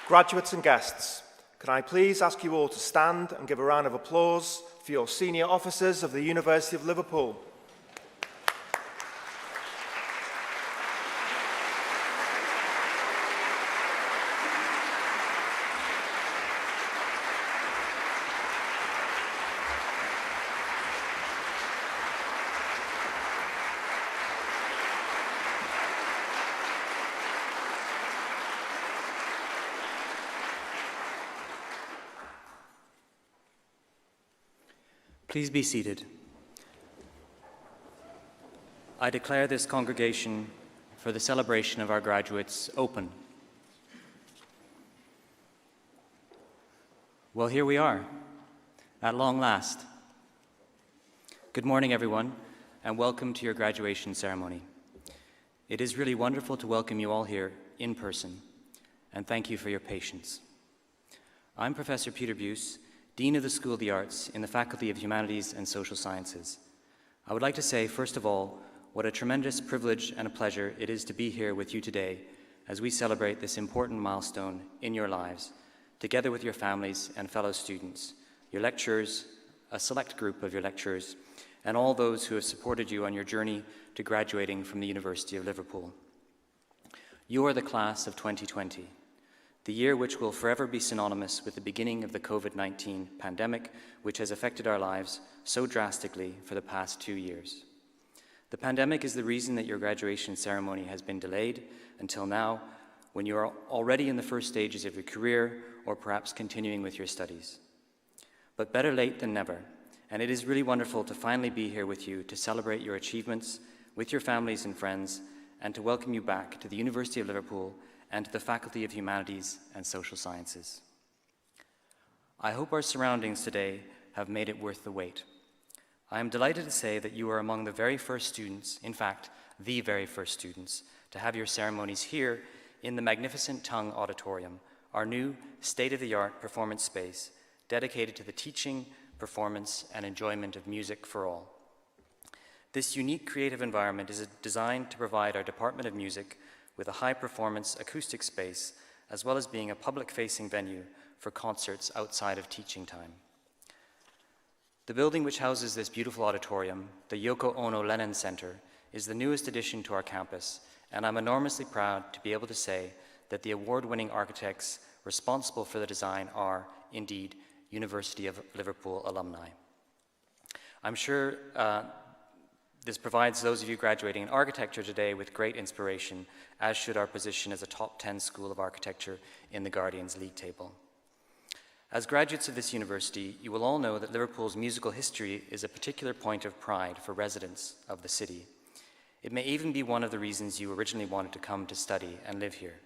Graduates and guests, can I please ask you all to stand and give a round of applause for your senior officers of the University of Liverpool. Please be seated. I declare this congregation for the celebration of our graduates open. Well, here we are, at long last. Good morning, everyone, and welcome to your graduation ceremony. It is really wonderful to welcome you all here in person, and thank you for your patience. I'm Professor Peter Buse, Dean of the School of the Arts in the Faculty of Humanities and Social Sciences. I would like to say, first of all, what a tremendous privilege and a pleasure it is to be here with you today as we celebrate this important milestone in your lives, together with your families and fellow students, your lecturers, a select group of your lecturers, and all those who have supported you on your journey to graduating from the University of Liverpool. You are the class of 2020. The year which will forever be synonymous with the beginning of the COVID-19 pandemic, which has affected our lives so drastically for the past 2 years. The pandemic is the reason that your graduation ceremony has been delayed until now, when you are already in the first stages of your career or perhaps continuing with your studies. But better late than never, and it is really wonderful to finally be here with you to celebrate your achievements with your families and friends and to welcome you back to the University of Liverpool and to the Faculty of Humanities and Social Sciences. I hope our surroundings today have made it worth the wait. I am delighted to say that you are among the very first students, in fact, the very first students, to have your ceremonies here in the magnificent Tung Auditorium, our new state-of-the-art performance space dedicated to the teaching, performance, and enjoyment of music for all. This unique creative environment is designed to provide our Department of Music with a high-performance acoustic space, as well as being a public-facing venue for concerts outside of teaching time. The building which houses this beautiful auditorium, the Yoko Ono Lennon Center, is the newest addition to our campus, and I'm enormously proud to be able to say that the award-winning architects responsible for the design are, indeed, University of Liverpool alumni. I'm sure this provides those of you graduating in architecture today with great inspiration, as should our position as a top 10 school of architecture in the Guardian's League table. As graduates of this university, you will all know that Liverpool's musical history is a particular point of pride for residents of the city. It may even be one of the reasons you originally wanted to come to study and live here.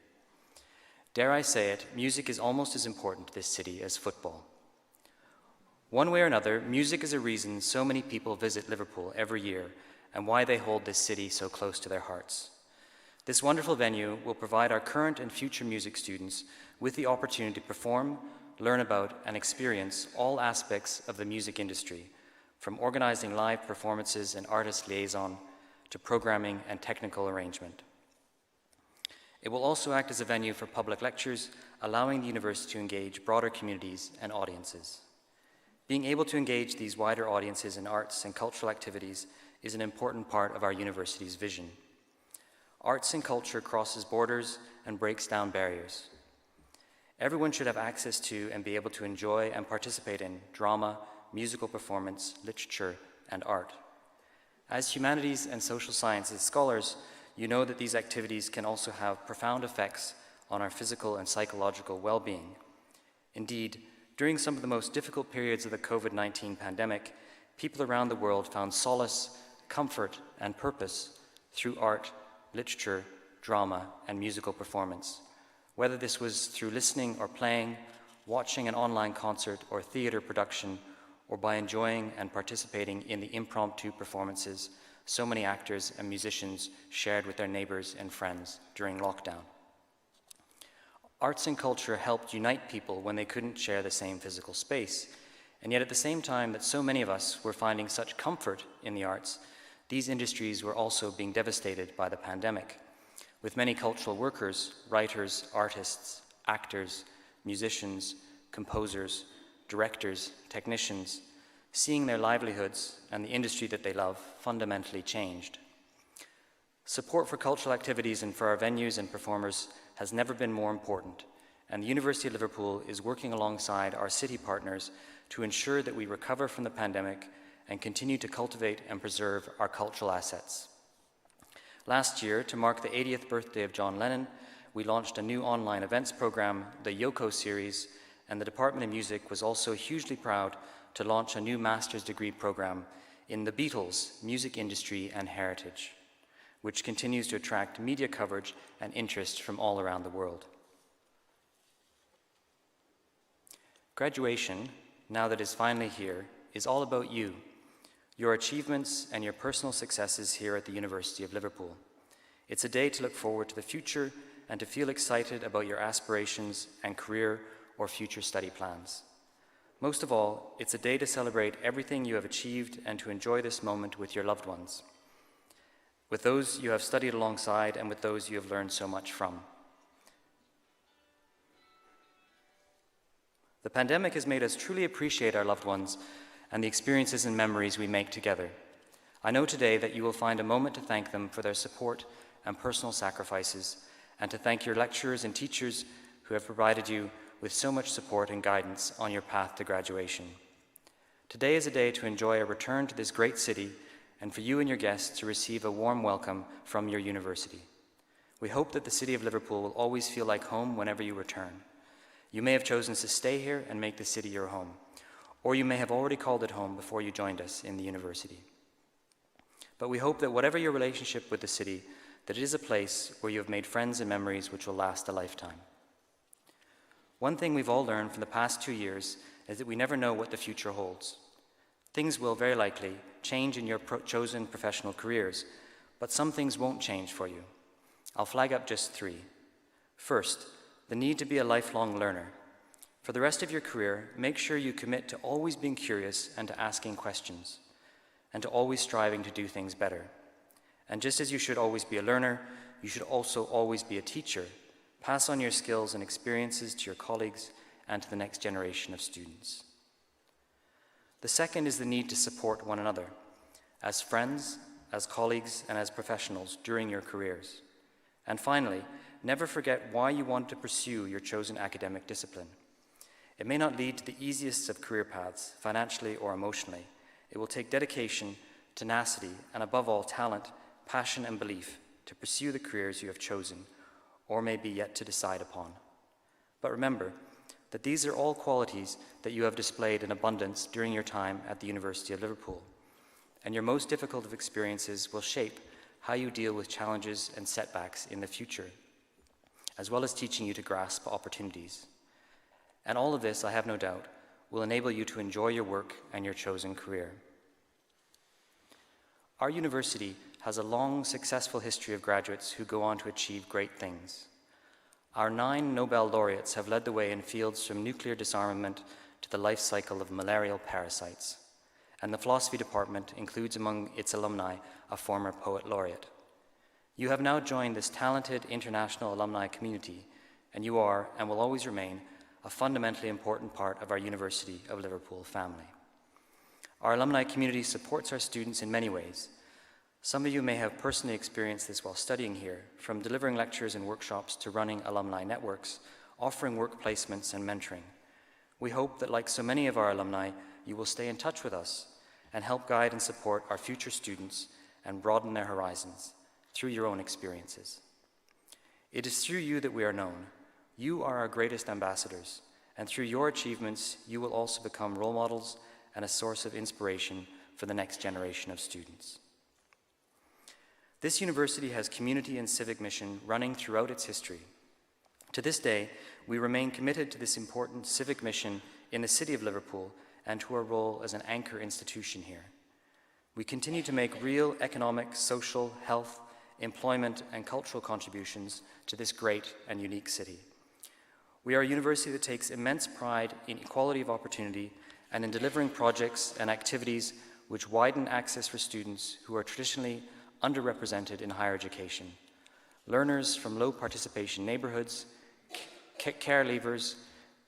Dare I say it, music is almost as important to this city as football. One way or another, music is a reason so many people visit Liverpool every year and why they hold this city so close to their hearts. This wonderful venue will provide our current and future music students with the opportunity to perform, learn about, and experience all aspects of the music industry, from organizing live performances and artist liaison to programming and technical arrangement. It will also act as a venue for public lectures, allowing the university to engage broader communities and audiences. Being able to engage these wider audiences in arts and cultural activities is an important part of our university's vision. Arts and culture crosses borders and breaks down barriers. Everyone should have access to and be able to enjoy and participate in drama, musical performance, literature, and art. As humanities and social sciences scholars, you know that these activities can also have profound effects on our physical and psychological well-being. Indeed, during some of the most difficult periods of the COVID-19 pandemic, people around the world found solace, comfort, and purpose through art, literature, drama, and musical performance. Whether this was through listening or playing, watching an online concert or theater production, or by enjoying and participating in the impromptu performances so many actors and musicians shared with their neighbors and friends during lockdown. Arts and culture helped unite people when they couldn't share the same physical space, and yet at the same time that so many of us were finding such comfort in the arts, these industries were also being devastated by the pandemic, with many cultural workers, writers, artists, actors, musicians, composers, directors, technicians, seeing their livelihoods and the industry that they love fundamentally changed. Support for cultural activities and for our venues and performers has never been more important, and the University of Liverpool is working alongside our city partners to ensure that we recover from the pandemic and continue to cultivate and preserve our cultural assets. Last year, to mark the 80th birthday of John Lennon, we launched a new online events program, the Yoko series, and the Department of Music was also hugely proud to launch a new master's degree program in the Beatles, music industry and heritage, which continues to attract media coverage and interest from all around the world. Graduation, now that it's finally here, is all about you, your achievements and your personal successes here at the University of Liverpool. It's a day to look forward to the future and to feel excited about your aspirations and career or future study plans. Most of all, it's a day to celebrate everything you have achieved and to enjoy this moment with your loved ones, with those you have studied alongside and with those you have learned so much from. The pandemic has made us truly appreciate our loved ones and the experiences and memories we make together. I know today that you will find a moment to thank them for their support and personal sacrifices, and to thank your lecturers and teachers who have provided you with so much support and guidance on your path to graduation. Today is a day to enjoy a return to this great city and for you and your guests to receive a warm welcome from your university. We hope that the city of Liverpool will always feel like home whenever you return. You may have chosen to stay here and make the city your home, or you may have already called it home before you joined us in the university. But we hope that whatever your relationship with the city, that it is a place where you have made friends and memories which will last a lifetime. One thing we've all learned from the past 2 years is that we never know what the future holds. Things will very likely change in your chosen professional careers, but some things won't change for you. I'll flag up just 3. First, the need to be a lifelong learner. For the rest of your career, make sure you commit to always being curious and to asking questions, and to always striving to do things better. And just as you should always be a learner, you should also always be a teacher. Pass on your skills and experiences to your colleagues and to the next generation of students. The second is the need to support one another, as friends, as colleagues, and as professionals during your careers. And finally, never forget why you want to pursue your chosen academic discipline. It may not lead to the easiest of career paths, financially or emotionally. It will take dedication, tenacity, and above all, talent, passion, and belief to pursue the careers you have chosen or may be yet to decide upon. But remember that these are all qualities that you have displayed in abundance during your time at the University of Liverpool, and your most difficult of experiences will shape how you deal with challenges and setbacks in the future, as well as teaching you to grasp opportunities. And all of this, I have no doubt, will enable you to enjoy your work and your chosen career. Our university has a long, successful history of graduates who go on to achieve great things. Our 9 Nobel laureates have led the way in fields from nuclear disarmament to the life cycle of malarial parasites, and the philosophy department includes among its alumni a former poet laureate. You have now joined this talented international alumni community, and you are, and will always remain, a fundamentally important part of our University of Liverpool family. Our alumni community supports our students in many ways. Some of you may have personally experienced this while studying here, from delivering lectures and workshops to running alumni networks, offering work placements and mentoring. We hope that, like so many of our alumni, you will stay in touch with us and help guide and support our future students and broaden their horizons through your own experiences. It is through you that we are known. You are our greatest ambassadors, and through your achievements, you will also become role models and a source of inspiration for the next generation of students. This university has community and civic mission running throughout its history. To this day, we remain committed to this important civic mission in the city of Liverpool and to our role as an anchor institution here. We continue to make real economic, social, health, employment, and cultural contributions to this great and unique city. We are a university that takes immense pride in equality of opportunity and in delivering projects and activities which widen access for students who are traditionally underrepresented in higher education. Learners from low participation neighborhoods, care leavers,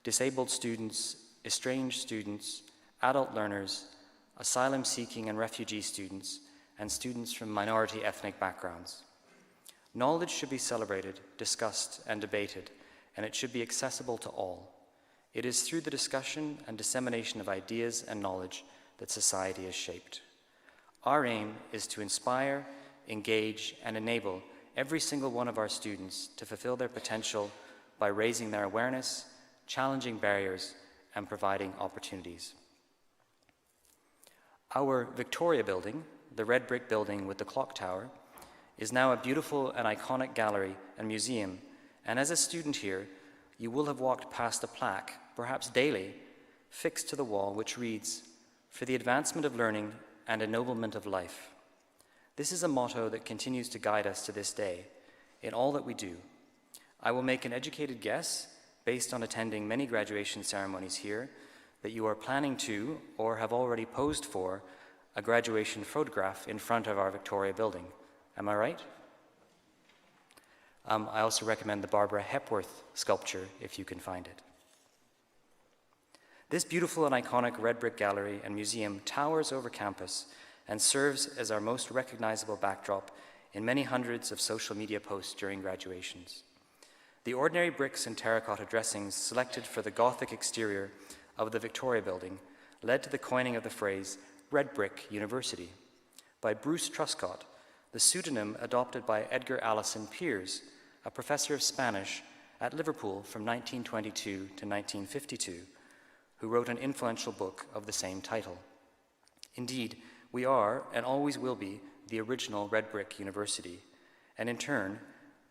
disabled students, estranged students, adult learners, asylum-seeking and refugee students, and students from minority ethnic backgrounds. Knowledge should be celebrated, discussed, and debated, and it should be accessible to all. It is through the discussion and dissemination of ideas and knowledge that society is shaped. Our aim is to inspire, engage, and enable every single one of our students to fulfill their potential by raising their awareness, challenging barriers, and providing opportunities. Our Victoria building, the red brick building with the clock tower, is now a beautiful and iconic gallery and museum, and as a student here, you will have walked past a plaque, perhaps daily, fixed to the wall which reads, "For the advancement of learning and ennoblement of life." This is a motto that continues to guide us to this day in all that we do. I will make an educated guess, based on attending many graduation ceremonies here, that you are planning to, or have already posed for, a graduation photograph in front of our Victoria building. Am I right? I also recommend the Barbara Hepworth sculpture, if you can find it. This beautiful and iconic red brick gallery and museum towers over campus and serves as our most recognizable backdrop in many hundreds of social media posts during graduations. The ordinary bricks and terracotta dressings selected for the Gothic exterior of the Victoria building led to the coining of the phrase Red Brick University by Bruce Truscott, the pseudonym adopted by Edgar Allan Piers, a professor of Spanish at Liverpool from 1922 to 1952, who wrote an influential book of the same title. Indeed, we are, and always will be, the original Red Brick University, and in turn,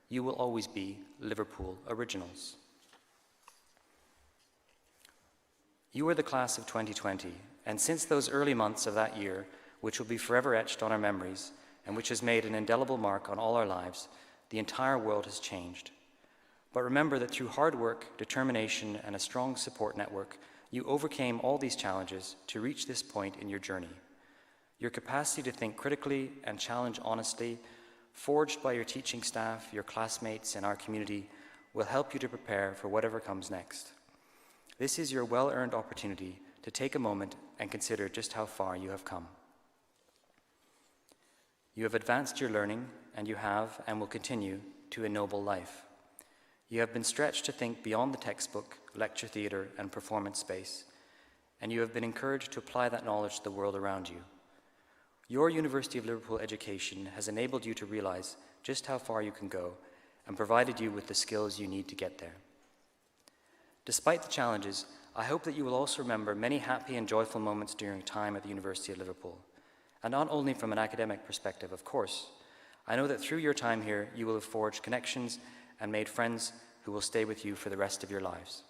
you will always be Liverpool Originals. You are the class of 2020, and since those early months of that year, which will be forever etched on our memories, and which has made an indelible mark on all our lives, the entire world has changed. But remember that through hard work, determination, and a strong support network, you overcame all these challenges to reach this point in your journey. Your capacity to think critically and challenge honestly, forged by your teaching staff, your classmates, and our community, will help you to prepare for whatever comes next. This is your well-earned opportunity to take a moment and consider just how far you have come. You have advanced your learning, and you have, and will continue, to ennoble life. You have been stretched to think beyond the textbook, lecture theatre, and performance space, and you have been encouraged to apply that knowledge to the world around you. Your University of Liverpool education has enabled you to realize just how far you can go and provided you with the skills you need to get there. Despite the challenges, I hope that you will also remember many happy and joyful moments during time at the University of Liverpool. And not only from an academic perspective, of course. I know that through your time here, you will have forged connections and made friends who will stay with you for the rest of your lives.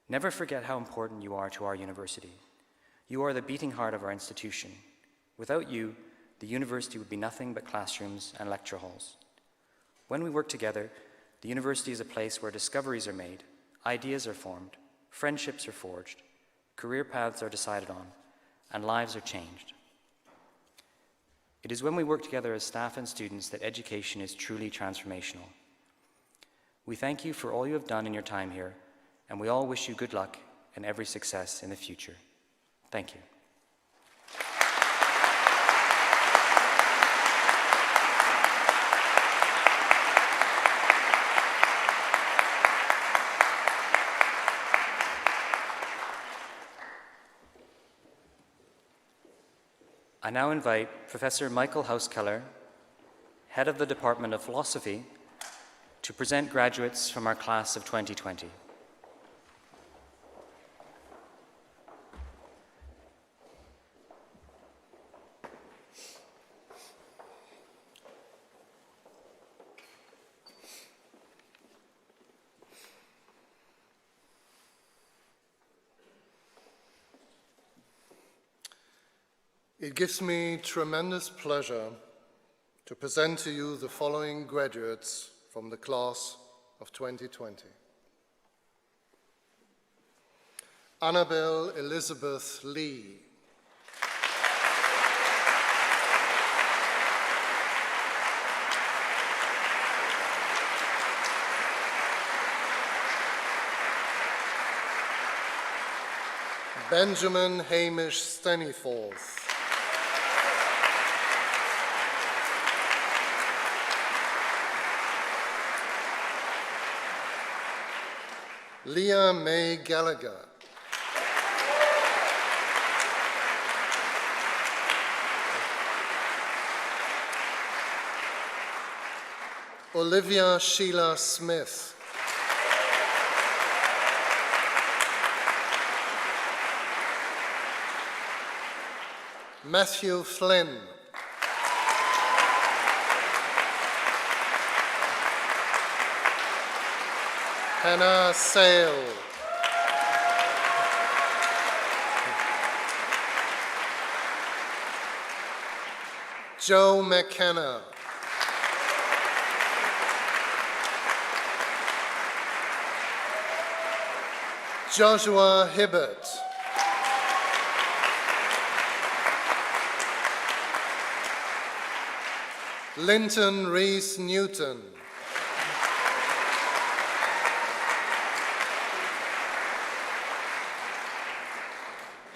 Never forget how important you are to our university. You are the beating heart of our institution. Without you, the university would be nothing but classrooms and lecture halls. When we work together, the university is a place where discoveries are made, ideas are formed, friendships are forged, career paths are decided on, and lives are changed. It is when we work together as staff and students that education is truly transformational. We thank you for all you have done in your time here, and we all wish you good luck and every success in the future. Thank you. I now invite Professor Michael Keller, Head of the Department of Philosophy, to present graduates from our class of 2020. It gives me tremendous pleasure to present to you the following graduates from the class of 2020. Annabelle Elizabeth Lee. Benjamin Hamish Staniforth. Leah May Gallagher. Olivia Sheila Smith. Matthew Flynn. Hannah Sale. Joe McKenna. Joshua Hibbert. Linton Reese Newton.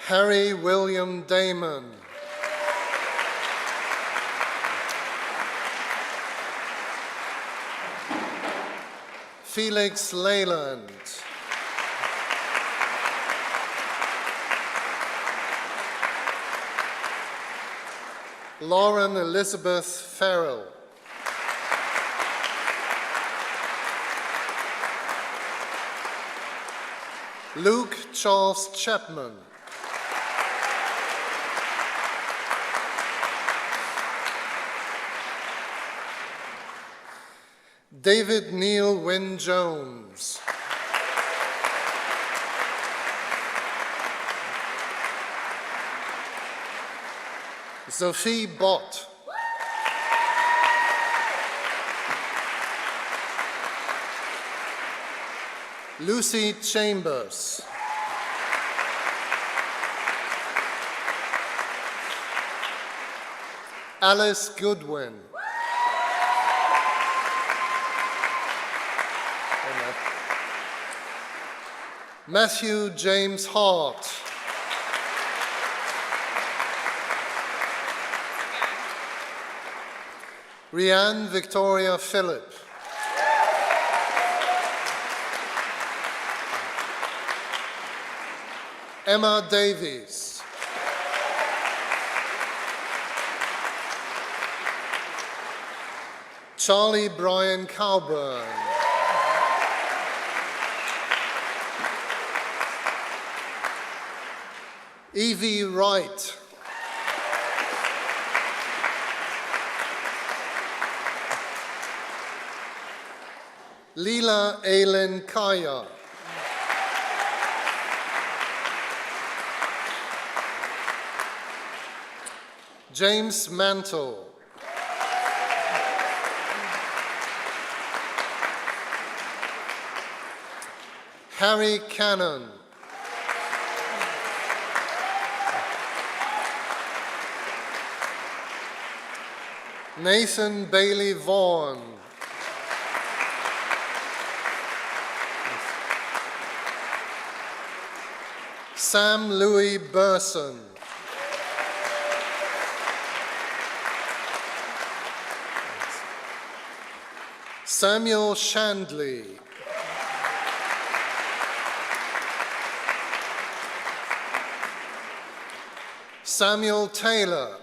Harry William Damon. Felix Leyland. Lauren Elizabeth Farrell. Luke Charles Chapman. David Neil Wynne Jones. Sophie Bott. Lucy Chambers. Alice Goodwin. Matthew James Hart. Rianne Victoria Phillip. Emma Davies. Charlie Brian Cowburn. Evie Wright. Leela Aylin Kaya. James Mantle. Harry Cannon. Nathan Bailey Vaughan. Sam Louis Burson. Samuel Shandley. Samuel Taylor.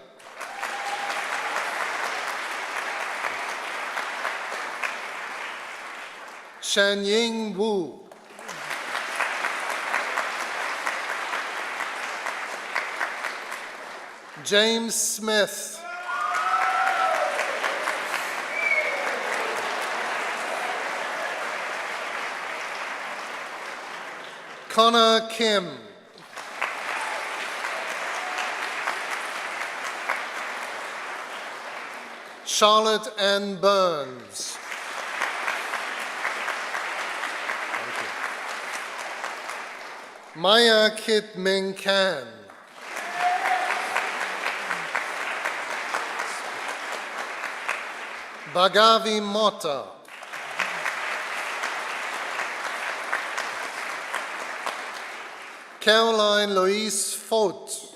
Shanying Wu. James Smith. Connor Kim. Charlotte Ann Burns. Maya Kit Ming Kan. Bhagavi Mota. Caroline Louise Vogt.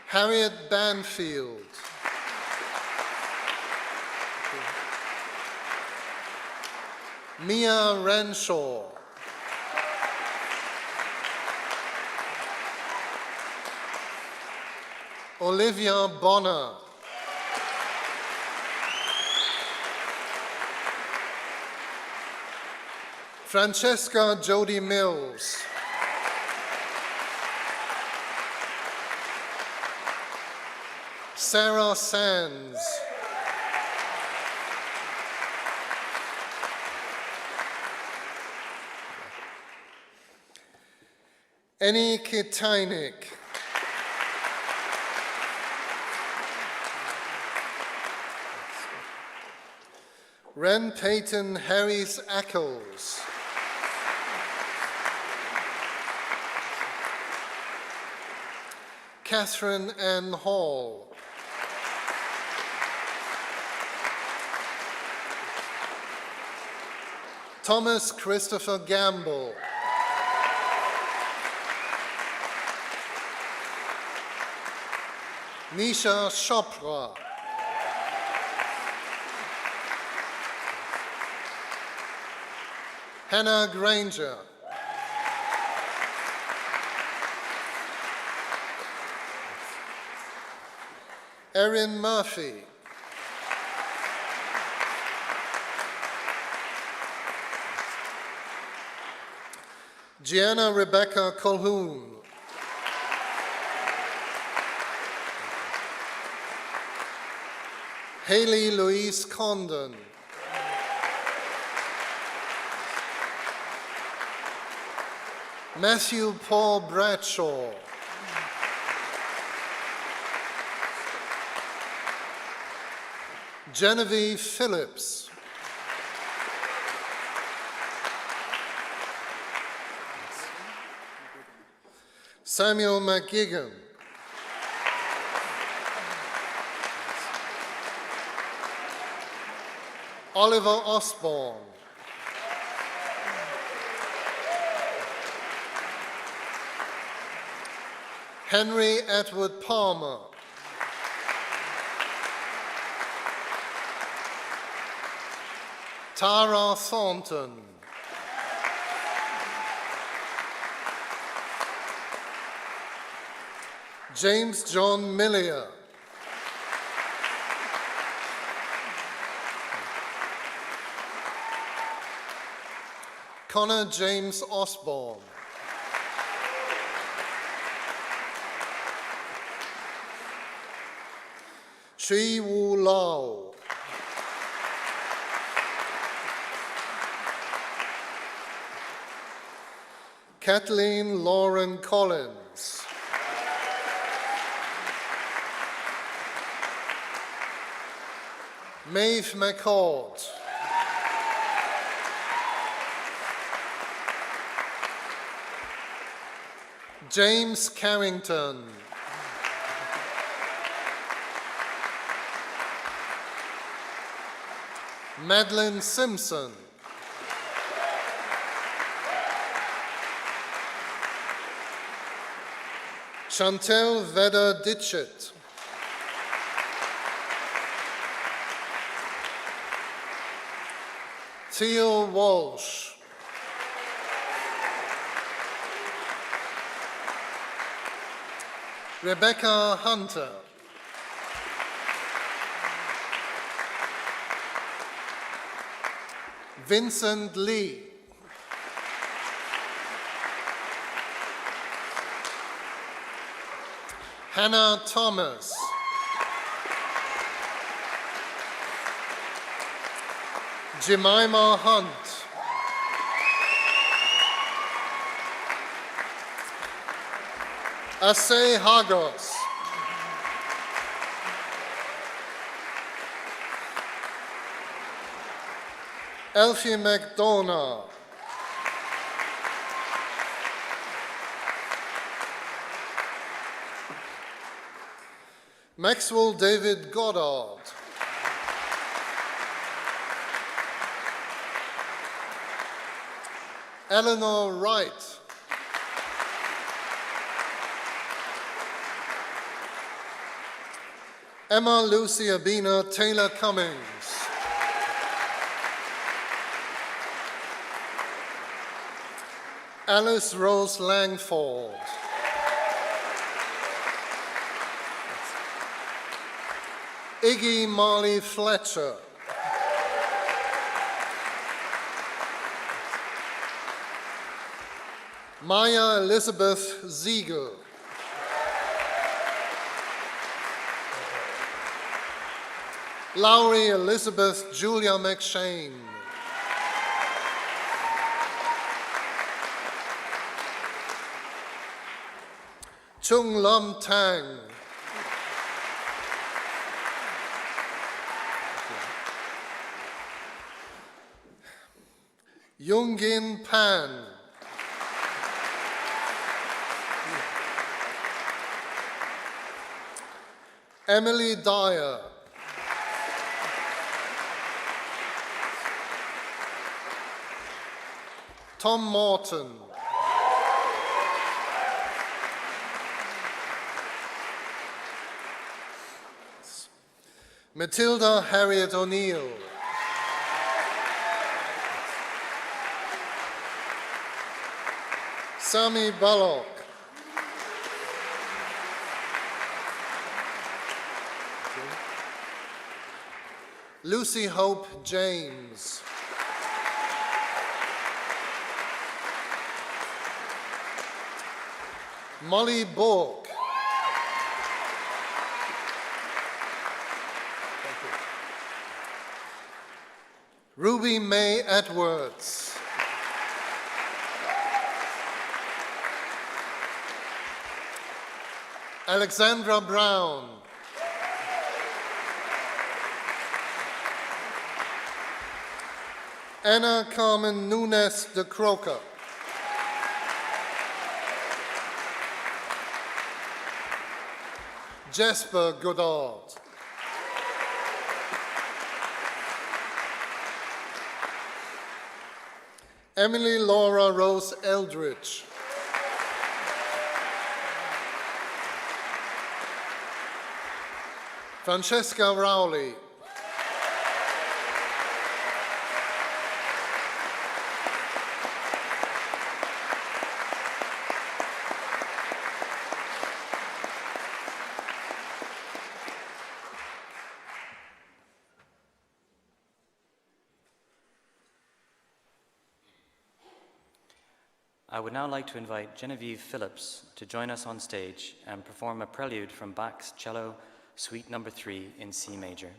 Harriet Banfield. Mia Renshaw. Olivia Bonner. Francesca Jody Mills. Sarah Sands. Annie Kitainik. Ren Peyton Harris Ackles. Catherine Ann Hall. Thomas Christopher Gamble. Nisha Chopra. Hannah Granger. Erin Murphy. Gianna Rebecca Colhoun. Haley Louise Condon. Matthew Paul Bradshaw. Genevieve Phillips. Samuel McGigan. Oliver Osborne. Henry Edward Palmer. Tara Thornton. James John Millier. Connor James Osborne. Shui Wu Lau. Kathleen Lauren Collins. Maeve McCord. James Carrington. Madeline Simpson. Chantel Vedder Ditchett. Theo Walsh. Rebecca Hunter. Vincent Lee. Hannah Thomas. Jemima Hunt. Asay Hagos. Elfie McDonough. Maxwell David Goddard. Eleanor Wright. Emma Lucia Bina Taylor Cummings. Alice Rose Langford. Iggy Marley Fletcher. Maya Elizabeth Ziegel. Lowry Elizabeth Julia McShane. Chung Lam Tang. Yoongin Pan. Emily Dyer. Tom Morton. Matilda Harriet O'Neill. Sami Bullock. Lucy Hope James. Molly Bork. Ruby May Edwards. Alexandra Brown. Anna Carmen Nunes de Croca. Jesper Goddard. Emily Laura Rose Eldridge. Francesca Rowley. I would now like to invite Genevieve Phillips to join us on stage and perform a prelude from Bach's Cello Suite No. 3 in C major.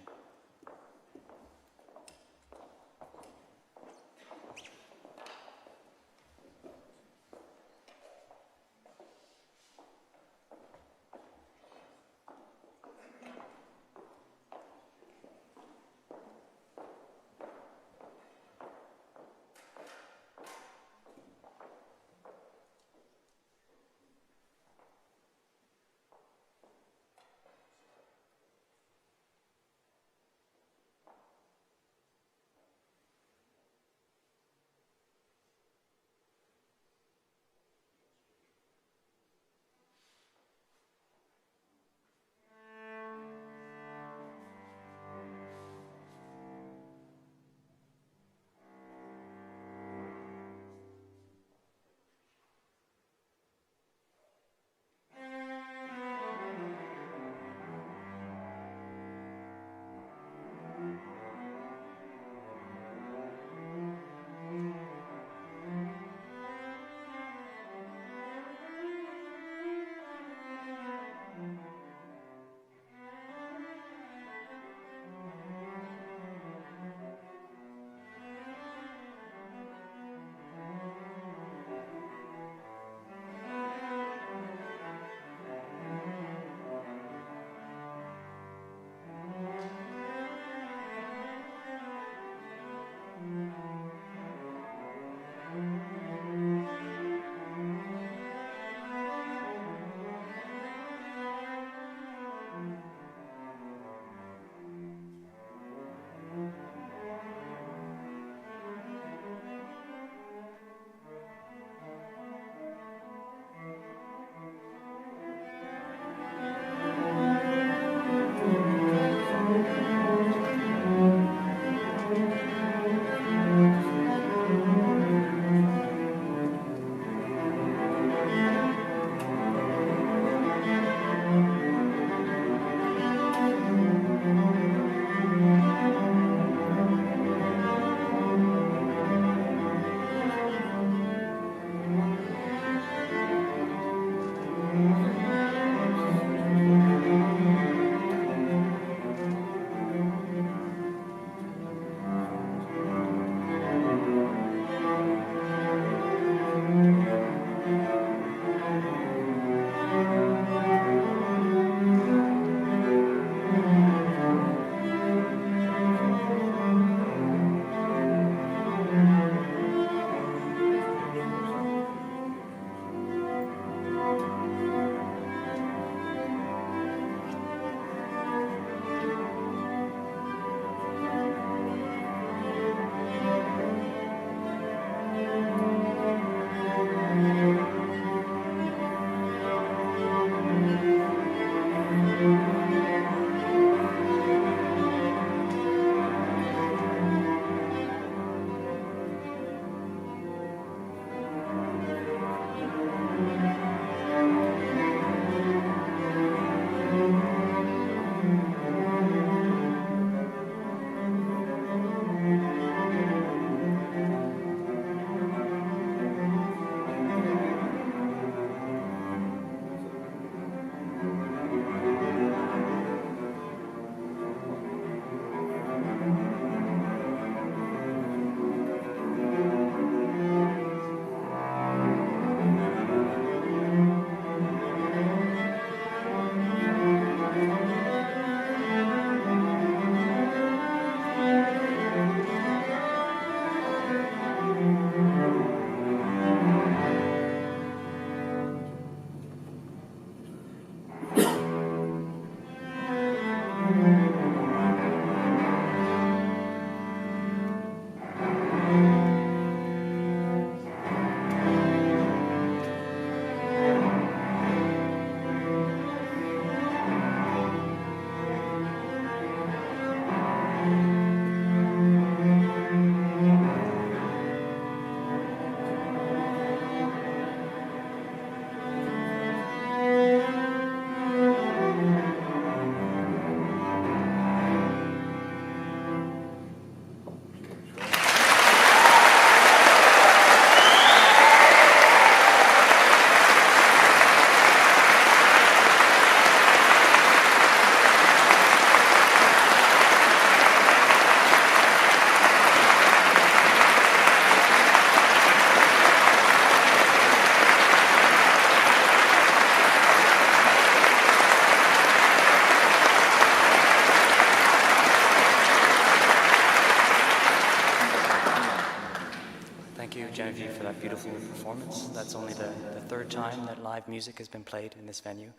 It's only the third time that live music has been played in this venue,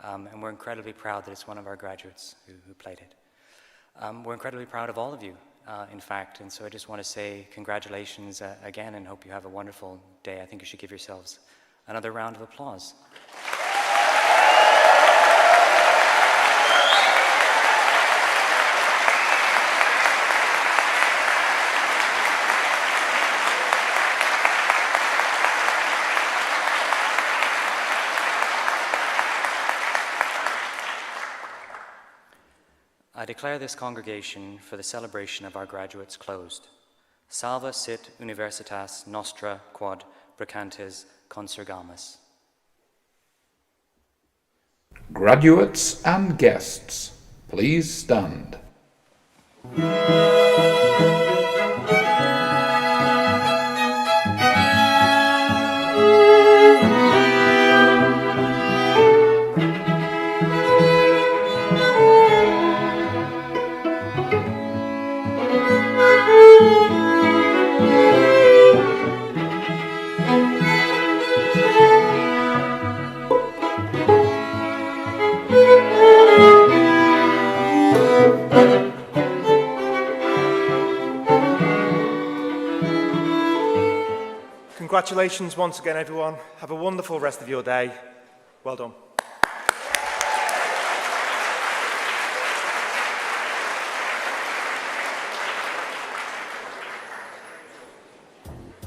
and we're incredibly proud that it's one of our graduates who played it. We're incredibly proud of all of you, in fact, and so I just want to say congratulations again and hope you have a wonderful day. I think you should give yourselves another round of applause. I declare this congregation for the celebration of our graduates closed. Salva sit universitas nostra quod precantes consurgamus. Graduates and guests, please stand. Congratulations once again, everyone. Have a wonderful rest of your day. Well done.